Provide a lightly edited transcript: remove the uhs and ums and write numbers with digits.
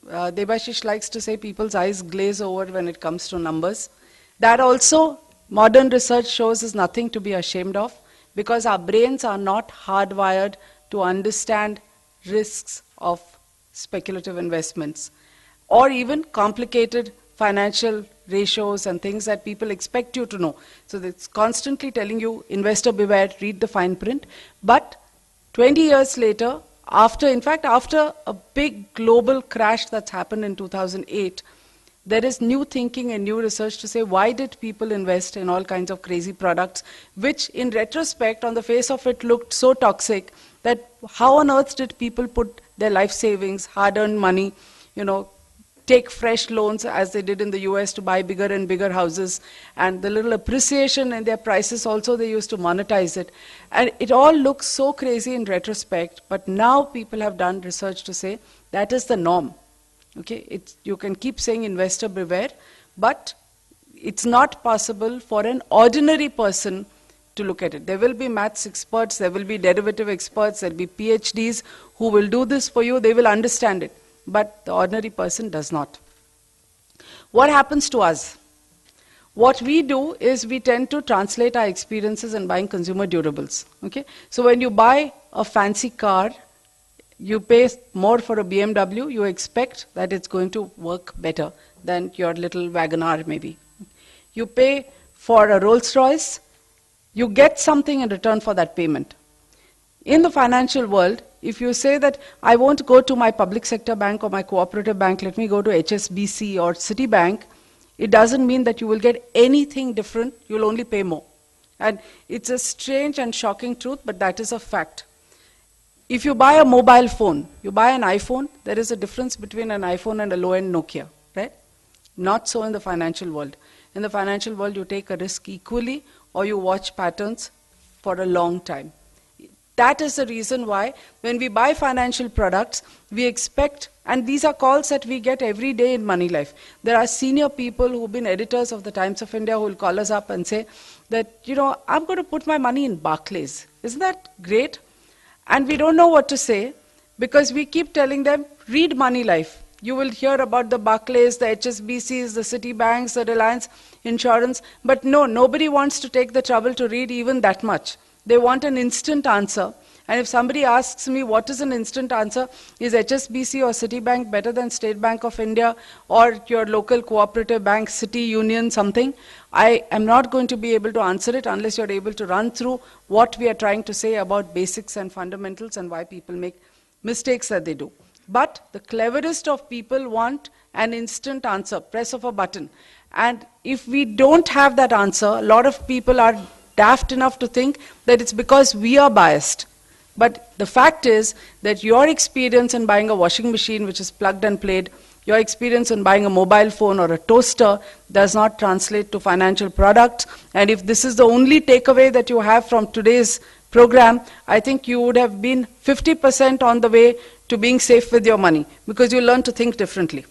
Debashish likes to say people's eyes glaze over when it comes to numbers. That also, modern research shows, is nothing to be ashamed of, because our brains are not hardwired to understand risks of speculative investments or even complicated financial ratios and things that people expect you to know. So it's constantly telling you, investor beware, read the fine print. But 20 years later, after a big global crash that's happened in 2008, there is new thinking and new research to say, why did people invest in all kinds of crazy products, which in retrospect, on the face of it, looked so toxic that how on earth did people put their life savings, hard-earned money, take fresh loans as they did in the US to buy bigger and bigger houses, and the little appreciation in their prices also they used to monetize it. And it all looks so crazy in retrospect, but now people have done research to say that is the norm. Okay, you can keep saying investor beware, but it's not possible for an ordinary person to look at it. There will be maths experts, there will be derivative experts, there will be PhDs who will do this for you, they will understand it. But the ordinary person does not. What happens to us? What we do is we tend to translate our experiences in buying consumer durables. Okay? So when you buy a fancy car, you pay more for a BMW, you expect that it's going to work better than your little Wagoner maybe. You pay for a Rolls Royce, you get something in return for that payment. In the financial world, if you say that I won't go to my public sector bank or my cooperative bank, let me go to HSBC or Citibank, it doesn't mean that you will get anything different, you'll only pay more. And it's a strange and shocking truth, but that is a fact. If you buy a mobile phone, you buy an iPhone, there is a difference between an iPhone and a low-end Nokia, right? Not so in the financial world. In the financial world, you take a risk equally, or you watch patterns for a long time. That is the reason why when we buy financial products, we expect, and these are calls that we get every day in Moneylife. There are senior people who've been editors of the Times of India who will call us up and say that, I'm going to put my money in Barclays. Isn't that great? And we don't know what to say because we keep telling them, read Moneylife. You will hear about the Barclays, the HSBCs, the Citibanks, the Reliance Insurance, but no, nobody wants to take the trouble to read even that much. They want an instant answer. And if somebody asks me what is an instant answer, is HSBC or Citibank better than State Bank of India or your local cooperative bank, City Union, something, I am not going to be able to answer it unless you're able to run through what we are trying to say about basics and fundamentals and why people make mistakes that they do. But the cleverest of people want an instant answer, press of a button. And if we don't have that answer, a lot of people are daft enough to think that it's because we are biased. But the fact is that your experience in buying a washing machine which is plugged and played, your experience in buying a mobile phone or a toaster does not translate to financial products. And if this is the only takeaway that you have from today's program, I think you would have been 50% on the way to being safe with your money because you learn to think differently.